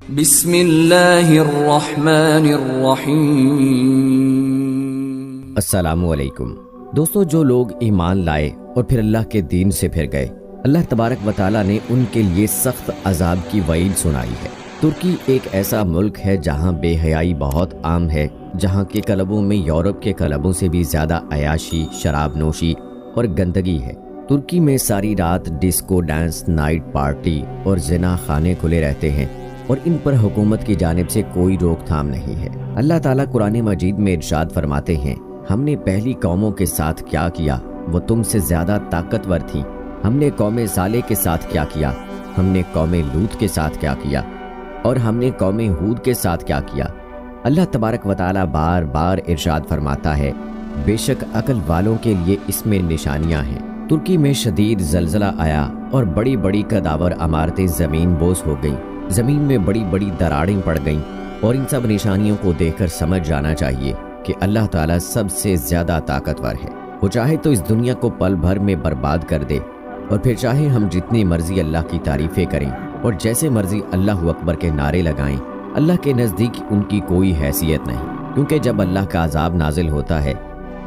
بسم اللہ الرحمن الرحیم۔ السلام علیکم دوستو، جو لوگ ایمان لائے اور پھر اللہ کے دین سے پھر گئے، اللہ تبارک و تعالیٰ نے ان کے لیے سخت عذاب کی وعید سنائی ہے۔ ترکی ایک ایسا ملک ہے جہاں بے حیائی بہت عام ہے، جہاں کے کلبوں میں یورپ کے کلبوں سے بھی زیادہ عیاشی، شراب نوشی اور گندگی ہے۔ ترکی میں ساری رات ڈسکو ڈانس، نائٹ پارٹی اور زنا خانے کھلے رہتے ہیں اور ان پر حکومت کی جانب سے کوئی روک تھام نہیں ہے۔ اللہ تعالیٰ قرآن مجید میں ارشاد فرماتے ہیں، ہم نے پہلی قوموں کے ساتھ کیا کیا، وہ تم سے زیادہ طاقتور تھیں۔ ہم نے قوم صالح کے ساتھ کیا کیا، ہم نے قوم لوط کے ساتھ کیا کیا، اور ہم نے قوم ہود کے ساتھ کیا کیا۔ اللہ تبارک و تعالیٰ بار بار ارشاد فرماتا ہے، بے شک عقل والوں کے لیے اس میں نشانیاں ہیں۔ ترکی میں شدید زلزلہ آیا اور بڑی بڑی قداور عمارتیں زمین بوس ہو گئیں، زمین میں بڑی بڑی دراڑیں پڑ گئیں، اور ان سب نشانیوں کو دیکھ کر سمجھ جانا چاہیے کہ اللہ تعالیٰ سب سے زیادہ طاقتور ہے۔ وہ چاہے تو اس دنیا کو پل بھر میں برباد کر دے، اور پھر چاہے ہم جتنی مرضی اللہ کی تعریفیں کریں اور جیسے مرضی اللہ اکبر کے نعرے لگائیں، اللہ کے نزدیک ان کی کوئی حیثیت نہیں، کیونکہ جب اللہ کا عذاب نازل ہوتا ہے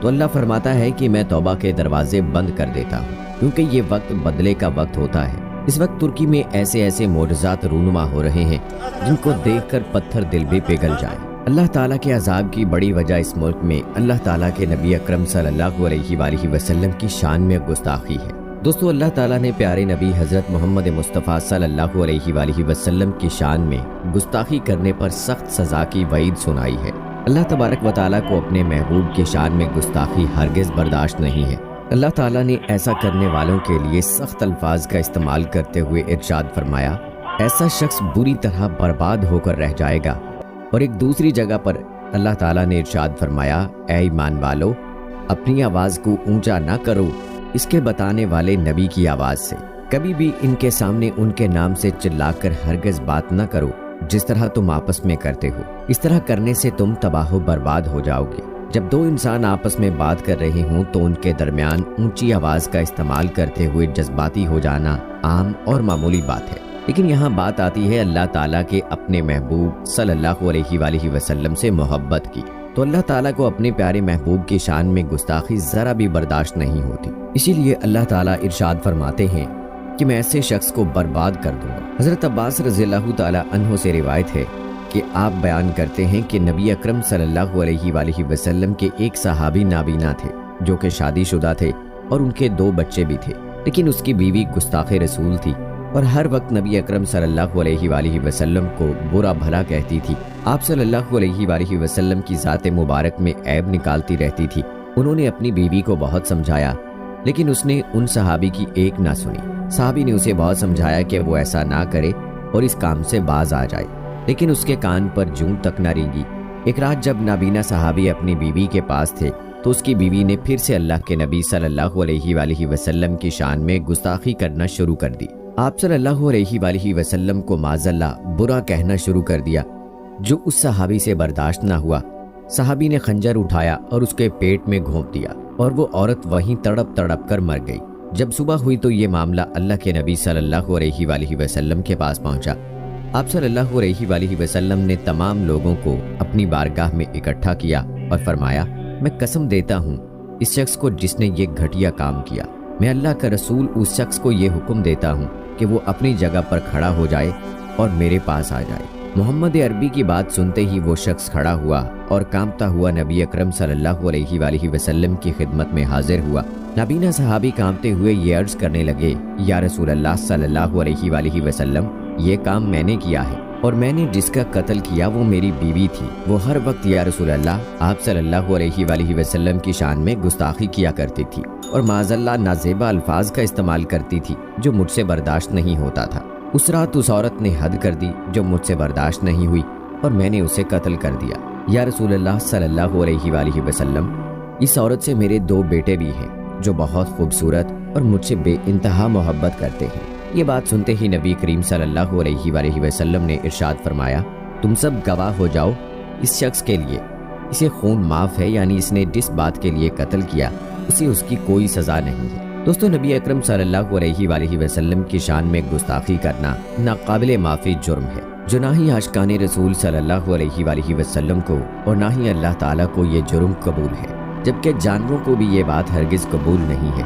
تو اللہ فرماتا ہے کہ میں توبہ کے دروازے بند کر دیتا ہوں، کیونکہ یہ وقت بدلے کا وقت ہوتا ہے۔ اس وقت ترکی میں ایسے ایسے معجزات رونما ہو رہے ہیں جن کو دیکھ کر پتھر دل بھی پگھل جائیں۔ اللہ تعالیٰ کے عذاب کی بڑی وجہ اس ملک میں اللہ تعالیٰ کے نبی اکرم صلی اللہ علیہ وآلہ وسلم کی شان میں گستاخی ہے۔ دوستو، اللہ تعالیٰ نے پیارے نبی حضرت محمد مصطفیٰ صلی اللہ علیہ وآلہ وسلم کی شان میں گستاخی کرنے پر سخت سزا کی وعید سنائی ہے۔ اللہ تبارک و تعالیٰ کو اپنے محبوب کی شان میں گستاخی ہرگز برداشت نہیں ہے۔ اللہ تعالیٰ نے ایسا کرنے والوں کے لیے سخت الفاظ کا استعمال کرتے ہوئے ارشاد فرمایا، ایسا شخص بری طرح برباد ہو کر رہ جائے گا۔ اور ایک دوسری جگہ پر اللہ تعالیٰ نے ارشاد فرمایا، اے ایمان والو، اپنی آواز کو اونچا نہ کرو اس کے بتانے والے نبی کی آواز سے، کبھی بھی ان کے سامنے ان کے نام سے چلا کر ہرگز بات نہ کرو جس طرح تم آپس میں کرتے ہو، اس طرح کرنے سے تم تباہ و برباد ہو جاؤ گے۔ جب دو انسان آپس میں بات کر رہے ہوں تو ان کے درمیان اونچی آواز کا استعمال کرتے ہوئے جذباتی ہو جانا عام اور معمولی بات ہے، لیکن یہاں بات آتی ہے اللہ تعالیٰ کے اپنے محبوب صلی اللہ علیہ وآلہ وسلم سے محبت کی، تو اللہ تعالیٰ کو اپنے پیارے محبوب کی شان میں گستاخی ذرا بھی برداشت نہیں ہوتی۔ اسی لیے اللہ تعالیٰ ارشاد فرماتے ہیں کہ میں ایسے شخص کو برباد کر دوں گا۔ حضرت عباس رضی اللہ تعالیٰ عنہ سے روایت ہے کہ آپ بیان کرتے ہیں کہ نبی اکرم صلی اللہ علیہ وآلہ وسلم کے ایک صحابی نابینا تھے جو کہ شادی شدہ تھے اور ان کے 2 بچے بھی تھے، لیکن اس کی بیوی گستاخ رسول تھی اور ہر وقت نبی اکرم صلی اللہ علیہ وآلہ وسلم کو برا بھلا کہتی تھی۔ آپ صلی اللہ علیہ وآلہ وسلم کی ذات مبارک میں عیب نکالتی رہتی تھی۔ انہوں نے اپنی بیوی کو بہت سمجھایا، لیکن اس نے ان صحابی کی ایک نہ سنی۔ صحابی نے اسے بہت سمجھایا کہ وہ ایسا نہ کرے اور اس کام سے باز آ جائے، لیکن اس کے کان پر جوں تک نہ رینگی۔ ایک رات جب نابینا صحابی اپنی بیوی کے پاس تھے تو اس کی بیوی نے پھر سے اللہ کے نبی صلی اللہ علیہ وآلہ وسلم کی شان میں گستاخی کرنا شروع کر دی۔ آپ صلی اللہ علیہ وآلہ وسلم کو معاذ اللہ برا کہنا شروع کر دیا، جو اس صحابی سے برداشت نہ ہوا۔ صحابی نے خنجر اٹھایا اور اس کے پیٹ میں گھونپ دیا اور وہ عورت وہیں تڑپ تڑپ کر مر گئی۔ جب صبح ہوئی تو یہ معاملہ اللہ کے نبی صلی اللہ علیہ وآلہ وسلم کے پاس پہنچا۔ آپ صلی اللہ علیہ وآلہ وسلم نے تمام لوگوں کو اپنی بارگاہ میں اکٹھا کیا اور فرمایا، میں قسم دیتا ہوں اس شخص کو جس نے یہ گھٹیا کام کیا، میں اللہ کا رسول اس شخص کو یہ حکم دیتا ہوں کہ وہ اپنی جگہ پر کھڑا ہو جائے اور میرے پاس آ جائے۔ محمد عربی کی بات سنتے ہی وہ شخص کھڑا ہوا اور کانپتا ہوا نبی اکرم صلی اللہ علیہ وآلہ وسلم کی خدمت میں حاضر ہوا۔ نابینا صحابی کانپتے ہوئے یہ عرض کرنے لگے، یا رسول اللہ صلی اللہ علیہ وآلہ وسلم، یہ کام میں نے کیا ہے اور میں نے جس کا قتل کیا وہ میری بیوی تھی۔ وہ ہر وقت یا رسول اللہ آپ صلی اللہ علیہ وآلہ وسلم کی شان میں گستاخی کیا کرتی تھی اور معاذ اللہ نازیبا الفاظ کا استعمال کرتی تھی جو مجھ سے برداشت نہیں ہوتا تھا۔ اس رات اس عورت نے حد کر دی جو مجھ سے برداشت نہیں ہوئی اور میں نے اسے قتل کر دیا۔ یا رسول اللہ صلی اللہ علیہ وآلہ وسلم، اس عورت سے میرے 2 بیٹے بھی ہیں جو بہت خوبصورت اور مجھ سے بے انتہا محبت کرتے ہیں۔ یہ بات سنتے ہی نبی کریم صلی اللہ علیہ وآلہ وسلم نے ارشاد فرمایا، تم سب گواہ ہو جاؤ اس شخص کے لیے، اسے خون معاف ہے، یعنی اس نے جس بات کے لیے قتل کیا اسے اس کی کوئی سزا نہیں ہے۔ دوستو، نبی اکرم صلی اللہ علیہ وآلہ وسلم کی شان میں گستاخی کرنا ناقابل معافی جرم ہے۔ جو نہ ہی عاشقان رسول صلی اللہ علیہ وآلہ وسلم کو اور نہ ہی اللہ تعالیٰ کو یہ جرم قبول ہے، جبکہ جانوروں کو بھی یہ بات ہرگز قبول نہیں ہے۔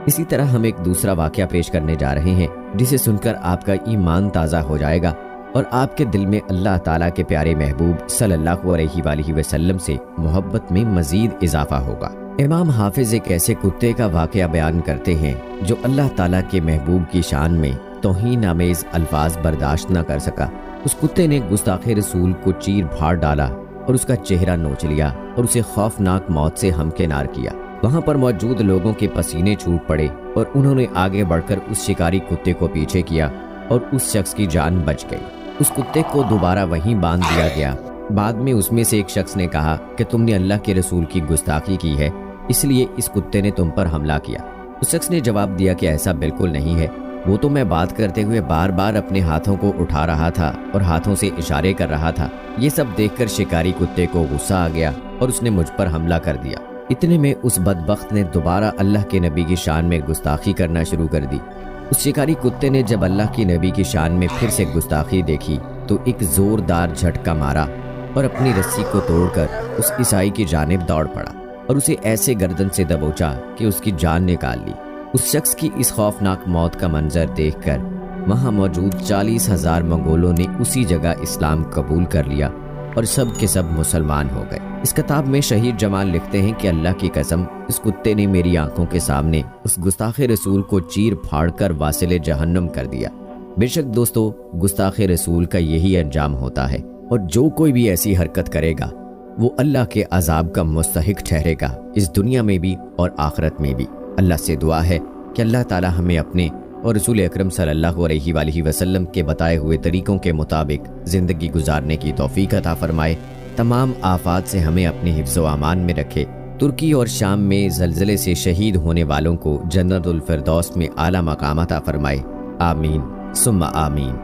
اسی طرح ہم ایک دوسرا واقعہ پیش کرنے جا رہے ہیں جسے سن کر آپ کا ایمان تازہ ہو جائے گا اور آپ کے دل میں اللہ تعالیٰ کے پیارے محبوب صلی اللہ علیہ وآلہ وسلم سے محبت میں مزید اضافہ ہوگا۔ امام حافظ ایک ایسے کتے کا واقعہ بیان کرتے ہیں جو اللہ تعالیٰ کے محبوب کی شان میں توہین آمیز الفاظ برداشت نہ کر سکا۔ اس کتے نے گستاخ رسول کو چیر پھاڑ ڈالا اور اس کا چہرہ نوچ لیا اور اسے خوفناک موت سے ہمکنار کیا۔ وہاں پر موجود لوگوں کے پسینے چھوٹ پڑے اور انہوں نے آگے بڑھ کر اس شکاری کتے کو پیچھے کیا اور اس شخص کی جان بچ گئی۔ اس کتے کو دوبارہ وہیں باندھ دیا گیا۔ بعد میں اس میں سے ایک شخص نے کہا کہ تم نے اللہ کے رسول کی گستاخی کی ہے، اس لیے اس کتے نے تم پر حملہ کیا۔ اس شخص نے جواب دیا کہ ایسا بالکل نہیں ہے، وہ تو میں بات کرتے ہوئے بار بار اپنے ہاتھوں کو اٹھا رہا تھا اور ہاتھوں سے اشارے کر رہا تھا۔ یہ سب دیکھ کر شکاری کتے کو غصہ آ گیا اور اس نے مجھ پر حملہ کر دیا۔ اتنے میں اس بدبخت نے دوبارہ اللہ کے نبی کی شان میں گستاخی کرنا شروع کر دی۔ اس شکاری کتے نے جب اللہ کی نبی کی شان میں پھر سے گستاخی دیکھی تو ایک زوردار جھٹکا مارا اور اپنی رسی کو توڑ کر اس عیسائی کی جانب دوڑ پڑا اور اسے ایسے گردن سے دبوچا کہ اس کی جان نکال لی۔ اس شخص کی اس خوفناک موت کا منظر دیکھ کر وہاں موجود 40,000 منگولوں نے اسی جگہ اسلام قبول کر لیا اور سب کے سب مسلمان ہو گئے۔ اس کتاب میں شہید جمال لکھتے ہیں کہ اللہ کی قسم، اس کتے نے میری آنکھوں کے سامنے اس گستاخ رسول کو چیر پھاڑ کر واصل جہنم کر دیا۔ بے شک دوستو، گستاخ رسول کا یہی انجام ہوتا ہے، اور جو کوئی بھی ایسی حرکت کرے گا وہ اللہ کے عذاب کا مستحق ٹھہرے گا، اس دنیا میں بھی اور آخرت میں بھی۔ اللہ سے دعا ہے کہ اللہ تعالی ہمیں اپنے اور رسول اکرم صلی اللہ علیہ وآلہ وسلم کے بتائے ہوئے طریقوں کے مطابق زندگی گزارنے کی توفیق عطا فرمائے، تمام آفات سے ہمیں اپنے حفظ و امان میں رکھے۔ ترکی اور شام میں زلزلے سے شہید ہونے والوں کو جنت الفردوس میں اعلیٰ مقام عطا فرمائے، آمین ثم آمین۔